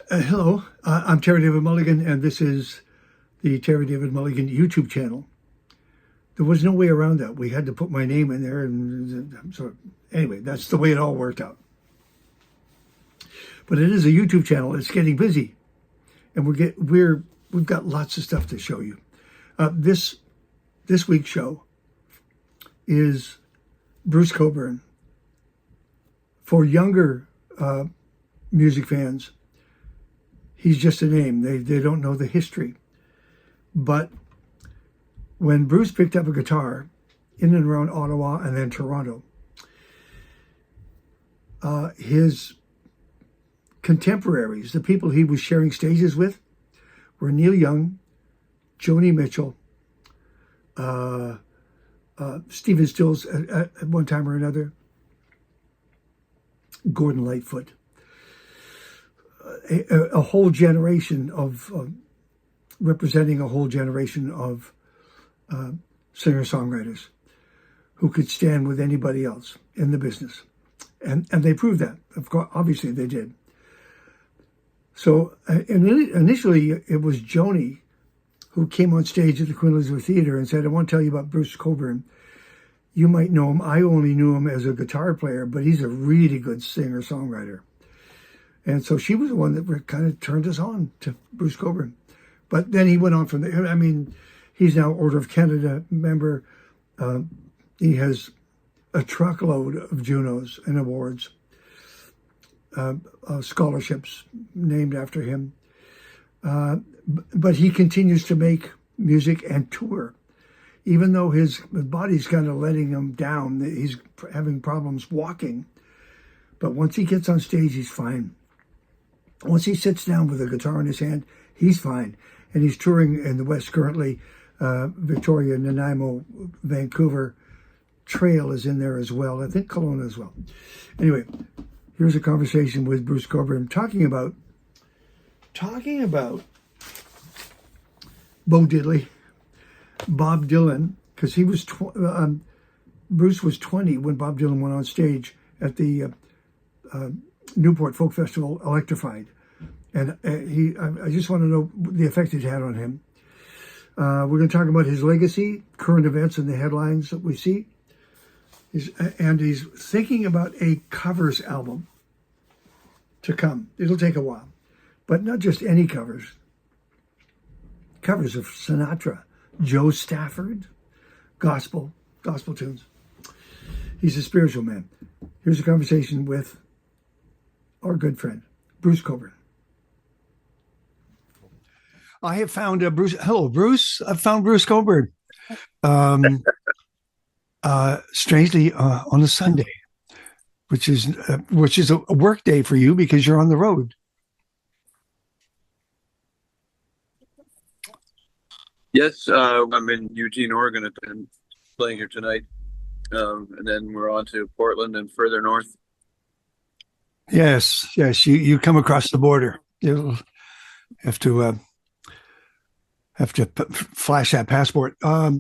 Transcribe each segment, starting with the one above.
Hello, I'm Terrydavidmulligan, and this is the Terry David Mulligan YouTube channel. There was no way around that. We had to put my name in there, and so anyway, that's the way it all worked out. But it is a YouTube channel. It's getting busy, and we've got lots of stuff to show you. This week's show is Bruce Cockburn. For younger music fans, he's just a name. They don't know the history. But when Bruce picked up a guitar in and around Ottawa and then Toronto, his contemporaries, the people he was sharing stages with, were Neil Young, Joni Mitchell, Stephen Stills at one time or another, Gordon Lightfoot, a whole generation of representing a whole generation of singer-songwriters who could stand with anybody else in the business. And they proved that. Of course, obviously they did. So initially it was Joni who came on stage at the Queen Elizabeth Theatre and said, I want to tell you about Bruce Cockburn. You might know him. I only knew him as a guitar player, but he's a really good singer-songwriter. And so she was the one that kind of turned us on to Bruce Cockburn. But then he went on from there. I mean, he's now Order of Canada member. He has a truckload of Junos and awards, scholarships named after him. But he continues to make music and tour. Even though his body's kind of letting him down, he's having problems walking. But once he gets on stage, he's fine. Once he sits down with a guitar in his hand, he's fine. And he's touring in the West currently. Victoria, Nanaimo, Vancouver. Trail is in there as well. I think Kelowna as well. Anyway, here's a conversation with Bruce Cockburn talking about Bo Diddley, Bob Dylan, because he was Bruce was 20 when Bob Dylan went on stage at the Newport Folk Festival, Electrified, and I just want to know the effect it had on him. We're going to talk about his legacy, current events, and the headlines that we see. He's thinking about a covers album to come. It'll take a while, but not just any covers. Covers of Sinatra, Joe Stafford, gospel tunes. He's a spiritual man. Here's a conversation with our good friend, Bruce Cockburn. I have found Bruce. Hello, Bruce. I've found Bruce Cockburn. Strangely, on a Sunday, which is a work day for you because you're on the road. Yes, I'm in Eugene, Oregon, and playing here tonight, and then we're on to Portland and further north. Yes. You come across the border. You'll have to flash that passport. I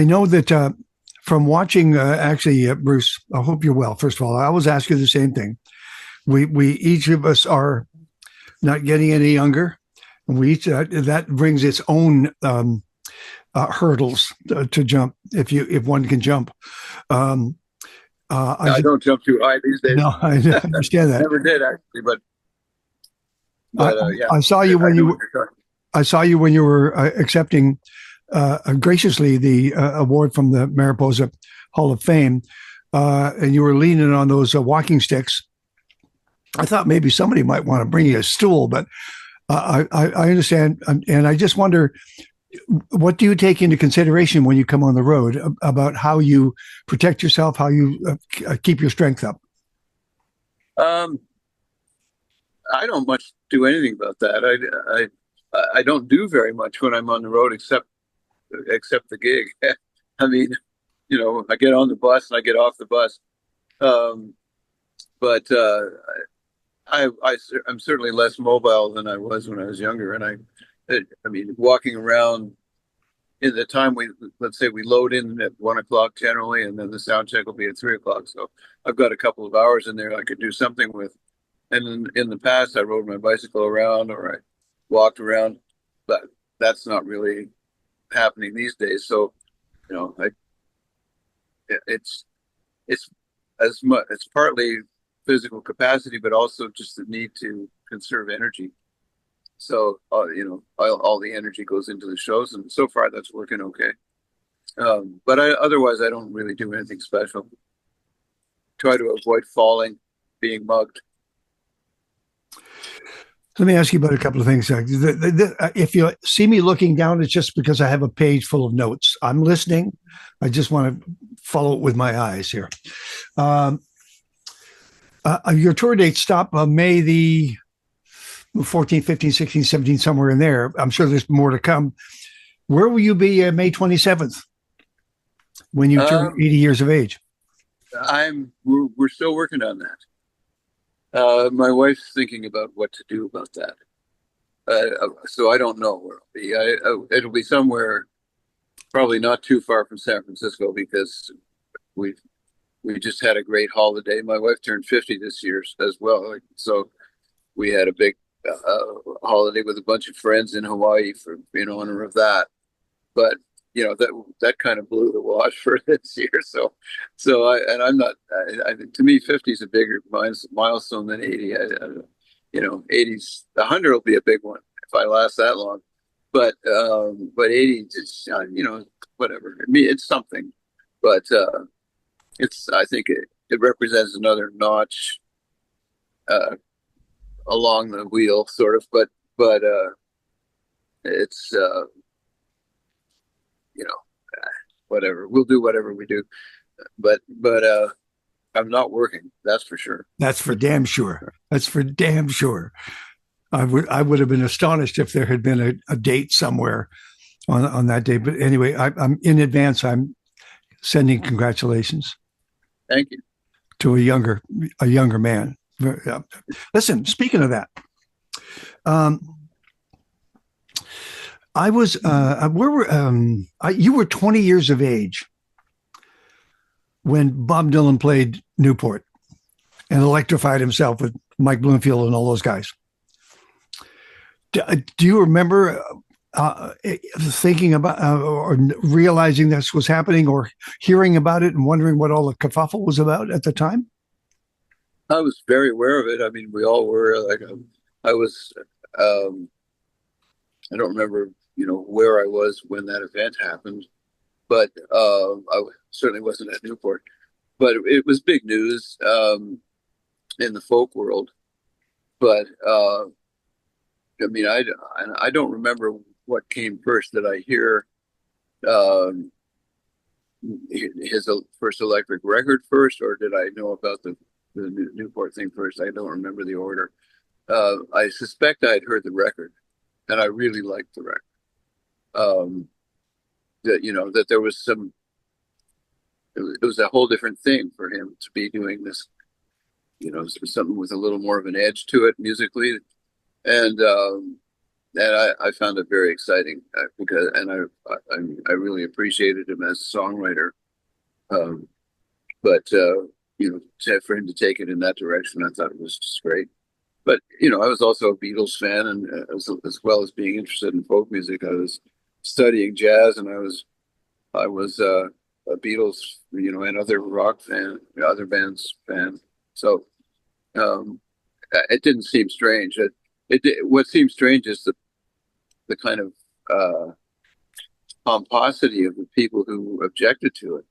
know that from watching, Bruce. I hope you're well. First of all, I always ask you the same thing. We each of us are not getting any younger. We each that brings its own hurdles to jump if one can jump. I don't jump too high these days. No, I understand that. Never did actually, but yeah. I saw you when you were accepting graciously the award from the Mariposa Hall of Fame, and you were leaning on those walking sticks. I thought maybe somebody might want to bring you a stool, but I understand, and I just wonder, what do you take into consideration when you come on the road about how you protect yourself, how you keep your strength up? I don't much do anything about that. I don't do very much when I'm on the road except the gig. I mean, I get on the bus and I get off the bus, but I'm certainly less mobile than I was when I was younger, and I mean, walking around in the time let's say we load in at 1 o'clock generally, and then the sound check will be at 3 o'clock. So I've got a couple of hours in there I could do something with. And in the past, I rode my bicycle around or I walked around, but that's not really happening these days. So, you know, it's it's as much it's partly physical capacity, but also just the need to conserve energy. So, all the energy goes into the shows, and so far that's working okay. But otherwise, I don't really do anything special. Try to avoid falling, being mugged. Let me ask you about a couple of things. If you see me looking down, it's just because I have a page full of notes. I'm listening. I just want to follow it with my eyes here. Your tour dates stop May the 14th, 15th, 16th, 17th, somewhere in there. I'm sure there's more to come. Where will you be May 27th when you turn 80 years of age? We're still working on that. My wife's thinking about what to do about that. So I don't know where it'll be. It'll be somewhere probably not too far from San Francisco because we we just had a great holiday. My wife turned 50 this year as well. So we had a big holiday with a bunch of friends in Hawaii for in honor of that. But that kind of blew the wash for this year. I'm not. To me, 50 is a bigger milestone than 80. 80's 100 will be a big one if I last that long. But 80 just whatever. I mean, it's something, but I think it represents another notch along the wheel, sort of. But it's whatever. We'll do whatever we do. But I'm not working. That's for sure. That's for damn sure. That's for damn sure. I would have been astonished if there had been a date somewhere on that day. But anyway, I'm in advance. I'm sending congratulations. Thank you. To a younger man. Listen, speaking of that, I was you were 20 years of age when Bob Dylan played Newport and electrified himself with Mike Bloomfield and all those guys. Do you remember thinking about or realizing this was happening or hearing about it and wondering what all the kerfuffle was about at the time? I was very aware of it. I mean, we all were. I was. I don't remember, where I was when that event happened, but I certainly wasn't at Newport. But it was big news in the folk world. But I mean, I don't remember what came first. Did I hear his first electric record first, or did I know about the Newport thing first? I don't remember the order. I suspect I had heard the record, and I really liked the record. That there was some. It was a whole different thing for him to be doing this. Something with a little more of an edge to it musically, and I found it very exciting because I really appreciated him as a songwriter. But for him to take it in that direction, I thought it was just great. But I was also a Beatles fan, and as well as being interested in folk music, I was studying jazz, and I was a Beatles, and other rock fan, other bands fan. So it didn't seem strange. What seemed strange is the kind of pomposity of the people who objected to it,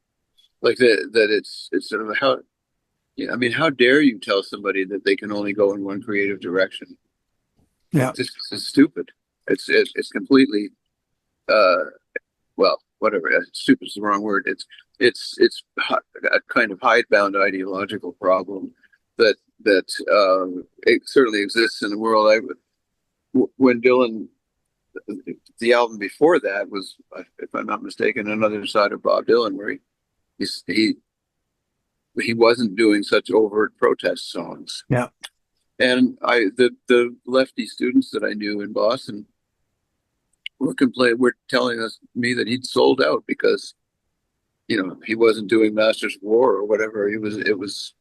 like that it's sort of how. Yeah, I mean, how dare you tell somebody that they can only go in one creative direction? Yeah, it's stupid. It's completely well, whatever. Stupid is the wrong word. It's a kind of hidebound ideological problem that it certainly exists in the world. When Dylan, the album before that was, if I'm not mistaken, Another Side of Bob Dylan, where he wasn't doing such overt protest songs. Yeah. And the lefty students that I knew in Boston were telling me that he'd sold out because he wasn't doing Masters of War or whatever. It was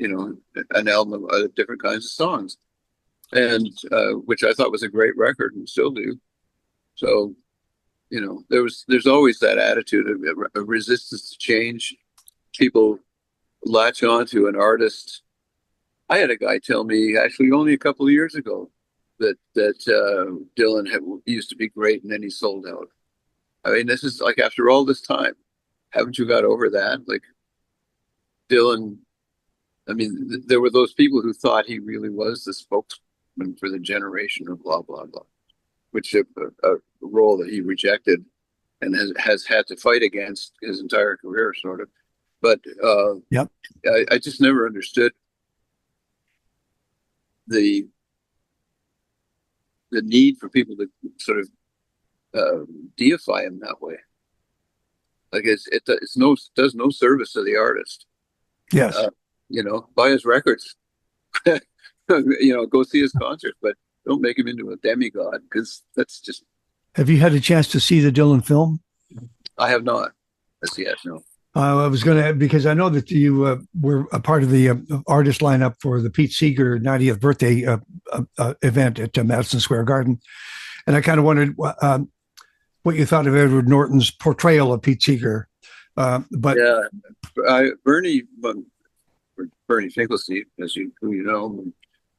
an album of different kinds of songs, and which I thought was a great record and still do. So, there's always that attitude of a resistance to change. People latch on to an artist. I had a guy tell me actually only a couple of years ago that Dylan used to be great and then he sold out. I mean, this is like after all this time, haven't you got over that? Like Dylan, I mean, there were those people who thought he really was the spokesman for the generation of blah blah blah, which a role that he rejected and has had to fight against his entire career, sort of. But Yep. I just never understood the need for people to sort of deify him that way. Like does no service to the artist. Yes. Buy his records, go see his concerts, but don't make him into a demigod because that's just. Have you had a chance to see the Dylan film? I have not as yet. No. I was going to, because I know that you were a part of the artist lineup for the Pete Seeger 90th birthday event at Madison Square Garden. And I kind of wondered what you thought of Edward Norton's portrayal of Pete Seeger. But yeah, Bernie Finkelstein, who you know,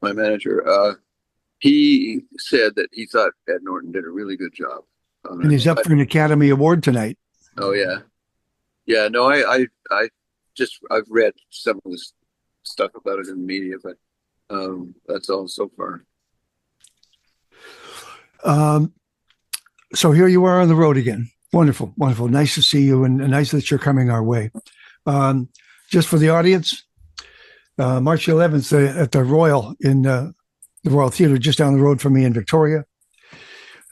my manager, he said that he thought Ed Norton did a really good job. And he's up for an Academy Award tonight. Oh yeah. Yeah, no, I've read some of this stuff about it in the media, but that's all so far. So here you are on the road again. Wonderful, wonderful. Nice to see you, and nice that you're coming our way. Just for the audience, March 11th at the Royal in the Royal Theatre, just down the road from me in Victoria.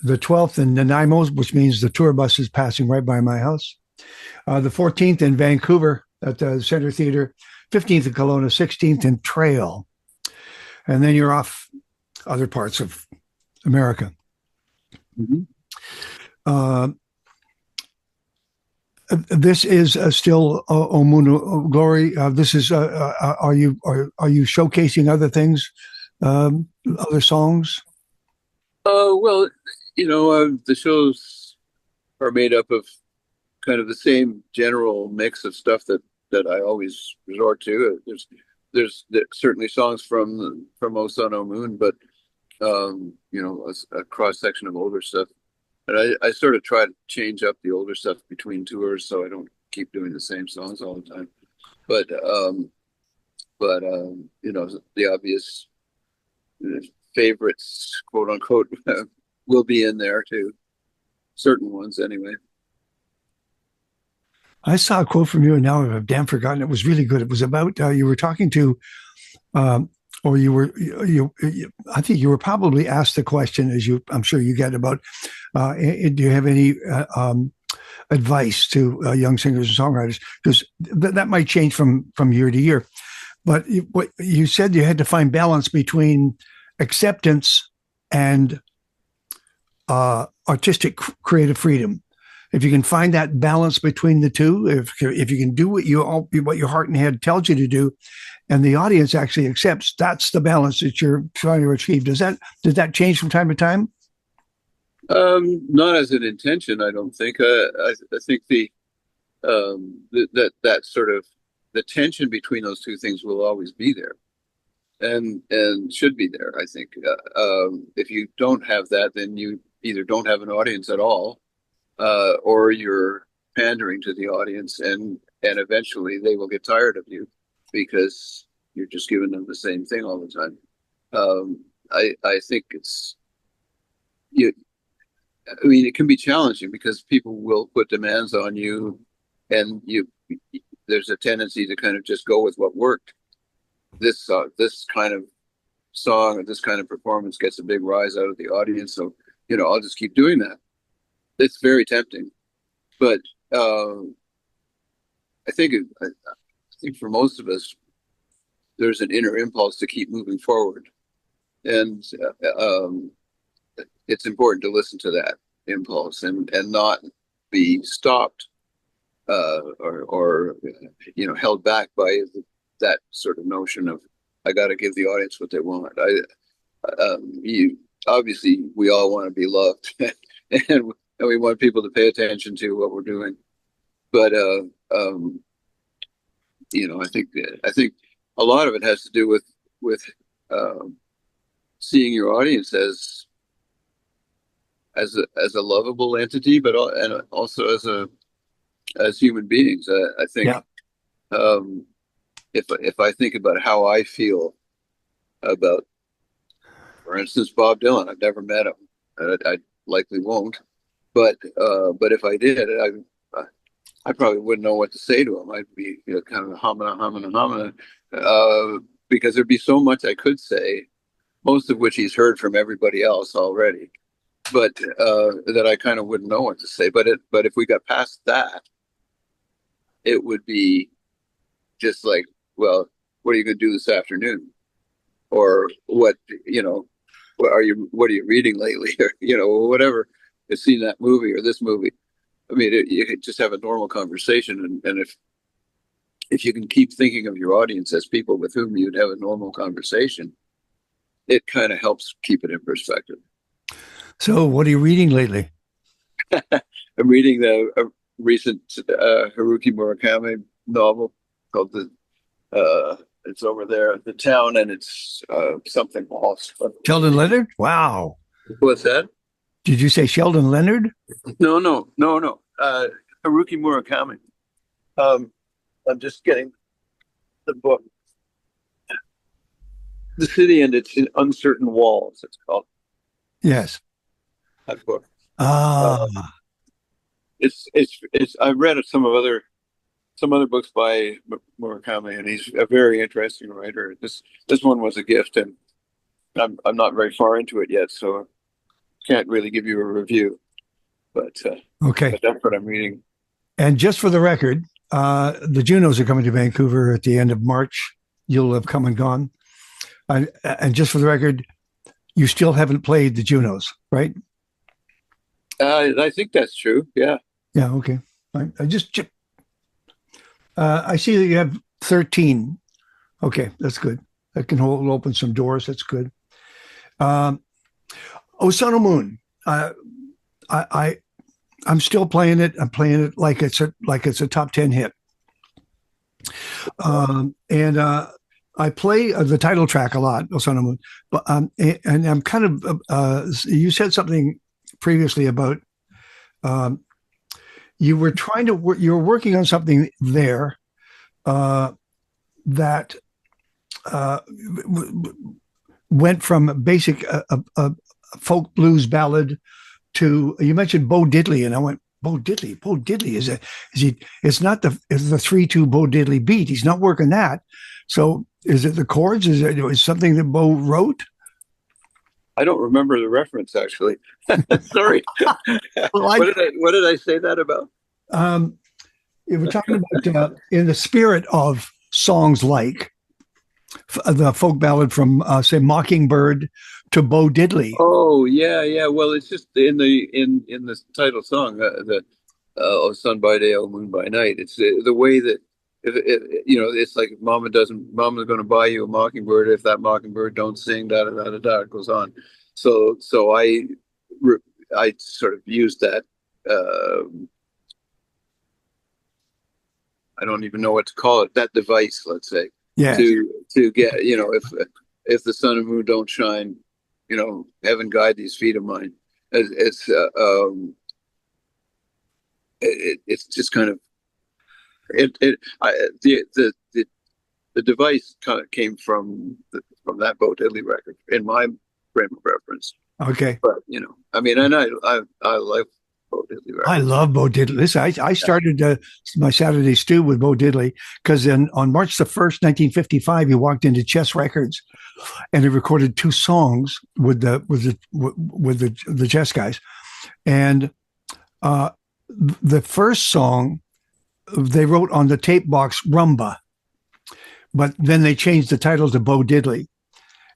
The 12th in Nanaimo, which means the tour bus is passing right by my house. The 14th in Vancouver at the Centre Theatre, 15th in Kelowna, 16th in Trail. And then you're off other parts of America. Mm-hmm. This is still O Moon of Glory. This is are you showcasing other things, other songs? Well, the shows are made up of kind of the same general mix of stuff that I always resort to. There's certainly songs from O Sun O Moon, but a cross section of older stuff. And I sort of try to change up the older stuff between tours, so I don't keep doing the same songs all the time. But the obvious favorites, quote unquote, will be in there too. Certain ones, anyway. I saw a quote from you, and now I've damn forgotten. It was really good. It was about you were talking to, or I think you were probably asked the question, I'm sure you get, about, do you have any advice to young singers and songwriters? Because that might change from year to year. But what you said, you had to find balance between acceptance and artistic creative freedom. If you can find that balance between the two, if you can do what your heart and head tells you to do, and the audience actually accepts, that's the balance that you're trying to achieve. Does that change from time to time? Not as an intention, I don't think. I think that sort of the tension between those two things will always be there, and should be there. I think if you don't have that, then you either don't have an audience at all, or you're pandering to the audience, and eventually they will get tired of you because you're just giving them the same thing all the time. I think it can be challenging because people will put demands on you, and there's a tendency to kind of just go with what worked. This kind of song or this kind of performance gets a big rise out of the audience, so I'll just keep doing that. It's very tempting, but I think for most of us, there's an inner impulse to keep moving forward, and it's important to listen to that impulse and not be stopped or held back by that sort of notion of I got to give the audience what they want. You obviously we all want to be loved, and we want people to pay attention to what we're doing. But I think a lot of it has to do with seeing your audience as a lovable entity, and also as human beings. I think Yeah. If I think about how I feel about, for instance, Bob Dylan, I've never met him. I likely won't, but if I did, I probably wouldn't know what to say to him. I'd be kind of humming, because there'd be so much I could say, most of which he's heard from everybody else already, but that I kind of wouldn't know what to say. But if we got past that, it would be just like, well, what are you going to do this afternoon? Or what are you reading lately? Or whatever. You've seen that movie or this movie. I mean, you could just have a normal conversation, and if you can keep thinking of your audience as people with whom you'd have a normal conversation, it kind of helps keep it in perspective. So, what are you reading lately? I'm reading a recent Haruki Murakami novel called it's over there, The Town, and it's something else. Sheldon Leonard? Wow. What's that? Did you say Sheldon Leonard? No. Haruki Murakami. I'm just getting the book. The City and Its Uncertain Walls, it's called. Yes. That book. It's I've read some other books by Murakami, and he's a very interesting writer. This one was a gift, and I'm not very far into it yet, so can't really give you a review. But okay. But that's what I'm reading. And just for the record, the Junos are coming to Vancouver at the end of March. You'll have come and gone. And just for the record, you still haven't played the Junos, right? I think that's true. Yeah. Yeah. Okay. I see that you have 13. Okay, that's good. That can open some doors. That's good. Oh, Sun and Moon. I'm still playing it. I'm playing it like it's a top 10 hit. And I play the title track a lot, Oh, Sun and Moon. But and I'm kind of you said something previously about you were trying to you were working on something there that went from basic folk blues ballad to, you mentioned Bo Diddley, and I went, Bo Diddley it's not the 3/2 Bo Diddley beat. He's not working that. So is it the chords? Is it something that Bo wrote? I don't remember the reference, actually. Sorry. Well, what did I say that about? You were talking about in the spirit of songs like the folk ballad from say Mockingbird to Bo Diddley. Oh yeah. Well, it's just in the title song, the "Oh Sun by Day, Oh Moon by Night." It's the way that it's like Mama's going to buy you a mockingbird if that mockingbird don't sing. Da da da da da. It goes on. So I sort of used that. I don't even know what to call it. That device, let's say, yes. to get if the sun and moon don't shine, heaven guide these feet of mine. It's just kind of the device kind of came from that Bo Diddley record in my frame of reference. Okay, but I mean, and I like Bo Diddley records. I love Bo Diddley. Listen, I started my Saturday Stew with Bo Diddley because on March the 1st, 1955, he walked into Chess Records and he recorded 2 songs with the Chess guys, and the first song they wrote on the tape box Rumba, but then they changed the title to Bo Diddley,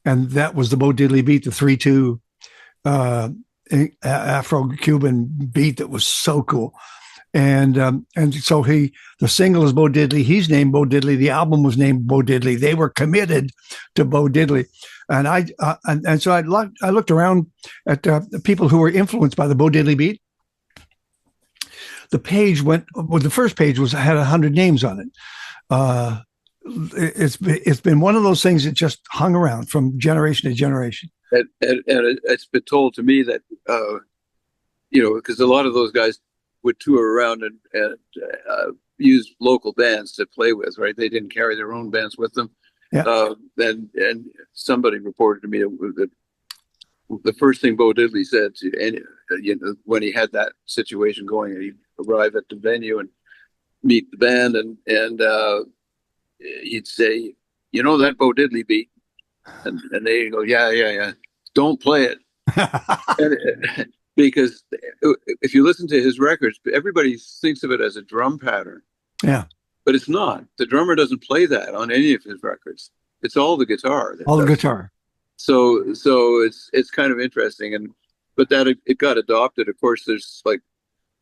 and that was the Bo Diddley beat, the 3/2 Afro-Cuban beat that was so cool. and so the single is Bo Diddley. He's named Bo Diddley. The album was named Bo Diddley. They were committed to Bo Diddley, and so I looked around at people who were influenced by the Bo Diddley beat. The first page had 100 names on it. It's been one of those things that just hung around from generation to generation. And it's been told to me that because a lot of those guys would tour around and use local bands to play with, right? They didn't carry their own bands with them. Yeah. And somebody reported to me that the first thing Bo Diddley said when he had that situation going, he'd arrive at the venue and meet the band, and he'd say, that Bo Diddley beat, and they go, yeah, don't play it. Because if you listen to his records, everybody thinks of it as a drum pattern. Yeah. But it's not. The drummer doesn't play that on any of his records. It's all the guitar. All the guitar. So it's kind of interesting, but that it got adopted. Of course, there's like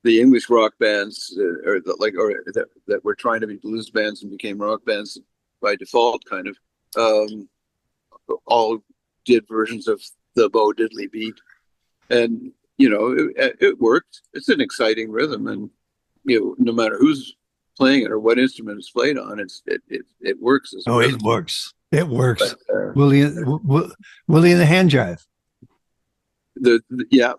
the English rock bands, that were trying to be blues bands and became rock bands by default, kind of. All did versions of the Bo Diddley beat, and it worked. It's an exciting rhythm, and no matter who's playing it or what instrument it's played on, it works. It works. It works. But, Willie and the hand jive. Did that,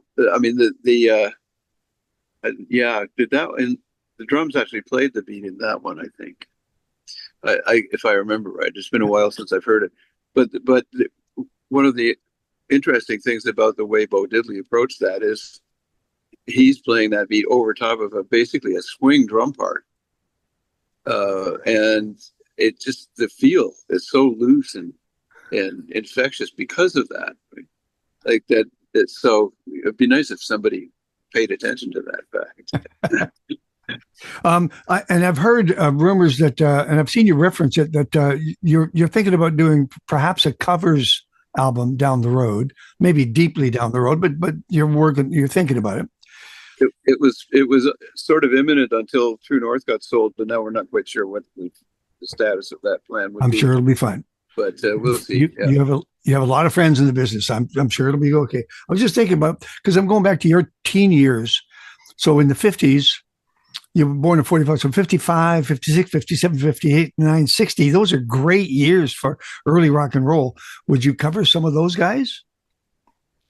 and the drums actually played the beat in that one, I think. If I remember right, it's been a while since I've heard it, but one of the interesting things about the way Bo Diddley approached that is he's playing that beat over top of basically a swing drum part, and it just, the feel is so loose and infectious because of that. Like that. So it'd be nice if somebody paid attention to that fact. And I've heard rumors that, and I've seen you reference it, that you're thinking about doing perhaps a covers album down the road, maybe deeply down the road, but you're thinking about it. It was sort of imminent until True North got sold, but now we're not quite sure what the status of that plan would be. I'm sure it'll be fine. But we'll see. You have a lot of friends in the business. I'm sure it'll be okay. I was just thinking about, because I'm going back to your teen years. So in the 50s, you were born in 45, so 55, 56, 57, 58, 9, 60. Those are great years for early rock and roll. Would you cover some of those guys?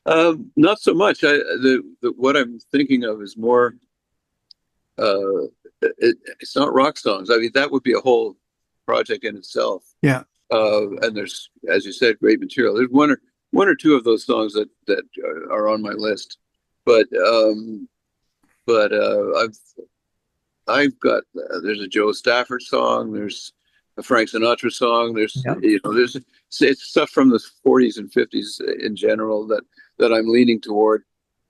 Not so much. What I'm thinking of is more, it's not rock songs. I mean, that would be a whole project in itself. Yeah. And there's, as you said, great material. There's one or two of those songs that are on my list, but I've got there's a Joe Stafford song, there's a Frank Sinatra song, there's it's stuff from the 40s and 50s in general that I'm leaning toward.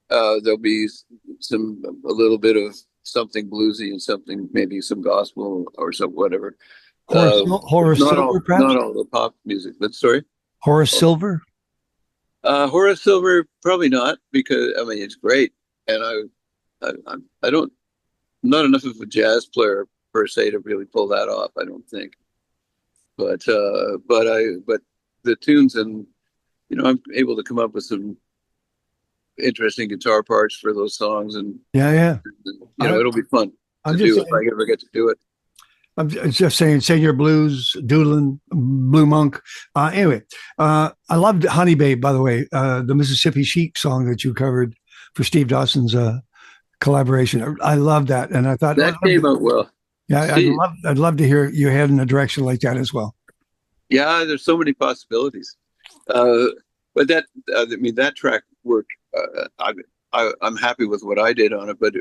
There'll be a little bit of something bluesy and something, maybe some gospel or some whatever. Horace Silver, perhaps? Not all the pop music, but sorry. Horace Silver? Horace Silver, probably not, because I mean it's great, and I don't, I'm not enough of a jazz player per se to really pull that off. I don't think, but the tunes, and I'm able to come up with some interesting guitar parts for those songs, and it'll be fun to do if I ever get to do it. I'm just saying, Senior Blues, Doolin, Blue Monk. Anyway, I loved Honey Babe, by the way, the Mississippi Chic song that you covered for Steve Dawson's collaboration. I love that, and I thought that came out well. Yeah, I'd love to hear you head in a direction like that as well. Yeah, there's so many possibilities, but that track worked. I'm happy with what I did on it, but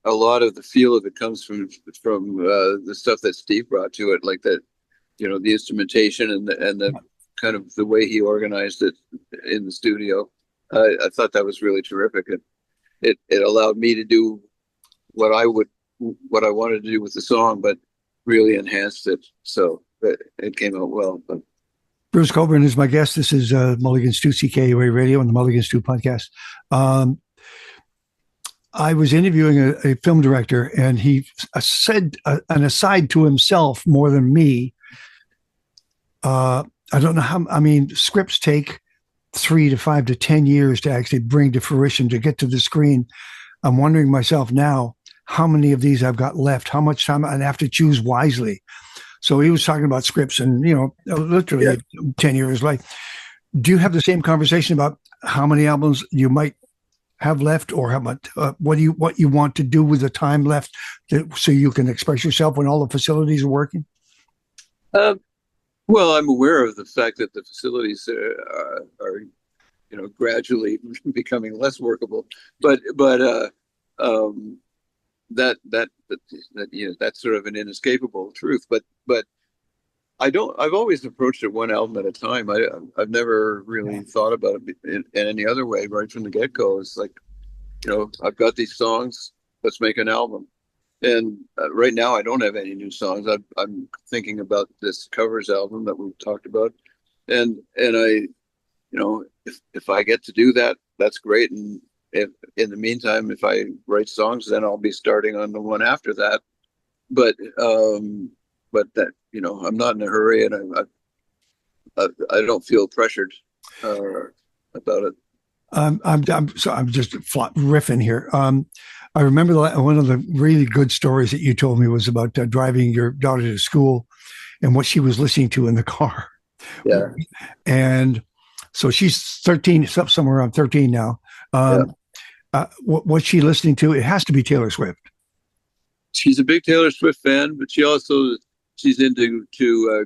a lot of the feel of it comes from the stuff that Steve brought to it, like that, the instrumentation and the kind of the way he organized it in the studio. I thought that was really terrific. It allowed me to do what I wanted to do with the song, but really enhanced it. So it came out well. But Bruce Cockburn is my guest. This is Mulligan Stew, CKUA Radio, and the Mulligan Stew podcast. I was interviewing a film director, and he said an aside to himself more than me. I don't know how. I mean, scripts take 3 to 5 to 10 years to actually bring to fruition to get to the screen. I'm wondering myself now how many of these I've got left, how much time I have to choose wisely. So he was talking about scripts, and literally 10 years. Like, do you have the same conversation about how many albums you might have left, or how much what you want to do with the time left, so you can express yourself when all the facilities are working? Well, I'm aware of the fact that the facilities are gradually becoming less workable, but that's sort of an inescapable truth. But I've always approached it one album at a time. I've never really thought about it in any other way right from the get-go. It's like, I've got these songs, let's make an album. And right now, I don't have any new songs. I'm thinking about this covers album that we've talked about, and if I get to do that, that's great. And if in the meantime, if I write songs, then I'll be starting on the one after that. But that I'm not in a hurry, and I don't feel pressured about it. I'm just riffing here. I remember one of the really good stories that you told me was about driving your daughter to school and what she was listening to in the car. Yeah. And so she's 13, somewhere around 13 now. What's she listening to? It has to be Taylor Swift. She's a big Taylor Swift fan, but she's into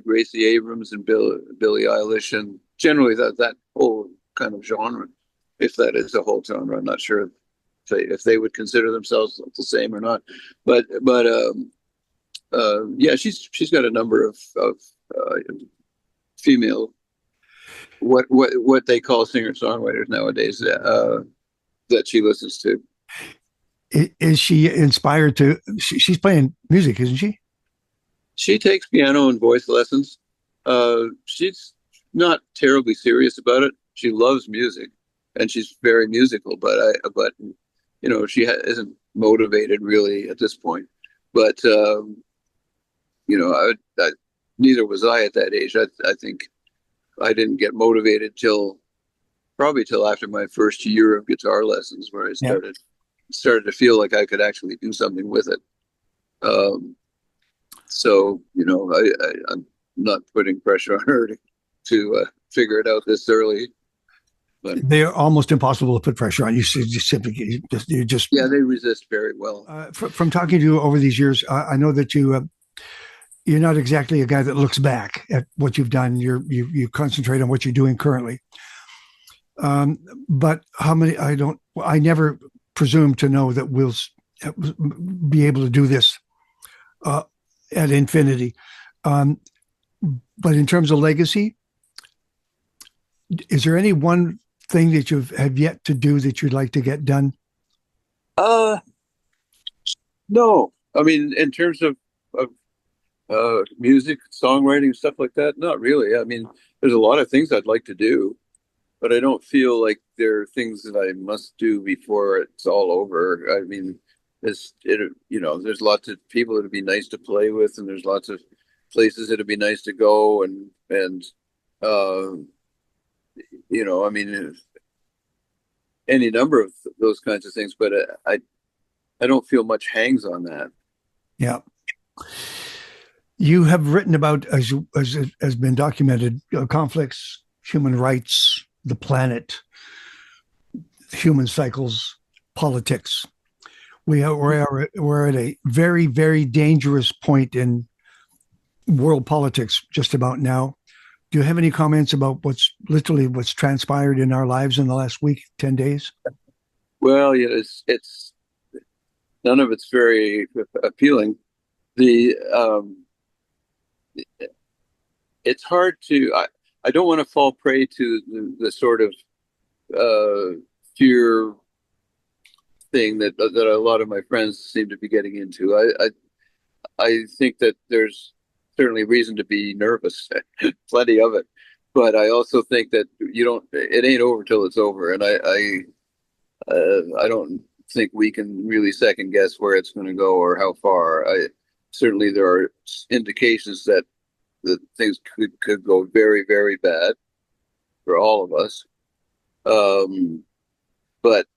Gracie Abrams and Billie Eilish, and generally that whole kind of genre. If that is a whole genre, I'm not sure if they would consider themselves the same or not. But yeah, she's got a number of female what they call singer-songwriters nowadays that she listens to. Is she inspired to? She's playing music, isn't she? She takes piano and voice lessons. She's not terribly serious about it. She loves music, and she's very musical. But she isn't motivated really at this point. But neither was I at that age. I think I didn't get motivated probably till after my first year of guitar lessons, where I started to feel like I could actually do something with it. So I'm not putting pressure on her to figure it out this early. But they're almost impossible to put pressure on. You just yeah, they resist very well. From talking to you over these years, I know that you're not exactly a guy that looks back at what you've done. You concentrate on what you're doing currently. But how many? I never presume to know that we'll be able to do this at infinity. But in terms of legacy, is there any one thing that you have yet to do that you'd like to get done? No. I mean, in terms of music, songwriting, stuff like that, not really. I mean, there's a lot of things I'd like to do, but I don't feel like there are things that I must do before it's all over. I mean, there's lots of people that'd be nice to play with, and there's lots of places that'd be nice to go, and I mean, any number of those kinds of things, but I don't feel much hangs on that. Yeah. You have written about, as has been documented, conflicts, human rights, the planet, human cycles, politics. We're at a very, very dangerous point in world politics just about now. Do you have any comments about what's transpired in our lives in the last week, 10 days? Well, yeah, it's none of it's very appealing. It's hard to. I don't want to fall prey to the sort of fear thing that a lot of my friends seem to be getting into. I think that there's certainly reason to be nervous, plenty of it, but I also think that it ain't over till it's over, and I don't think we can really second guess where it's going to go or how far. Certainly there are indications that things could go very, very bad for all of us. But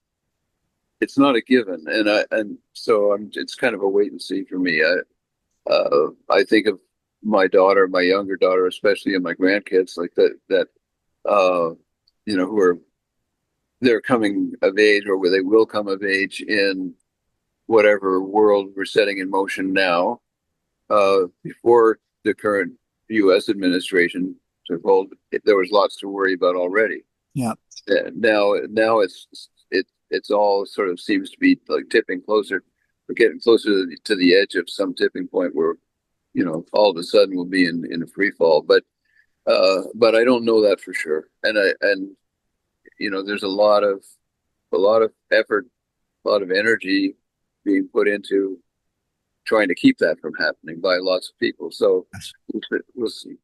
it's not a given, and so it's kind of a wait and see for me. I think of my daughter, my younger daughter, especially, and my grandkids, like that who are they're coming of age, or where they will come of age in whatever world we're setting in motion now. Before the current U.S. administration took hold, there was lots to worry about already. Yeah. Now it's all sort of seems to be like tipping closer. We're getting closer to the edge of some tipping point where, all of a sudden we'll be in a free fall. But I don't know that for sure. And there's a lot of effort, a lot of energy being put into trying to keep that from happening by lots of people. So we'll see.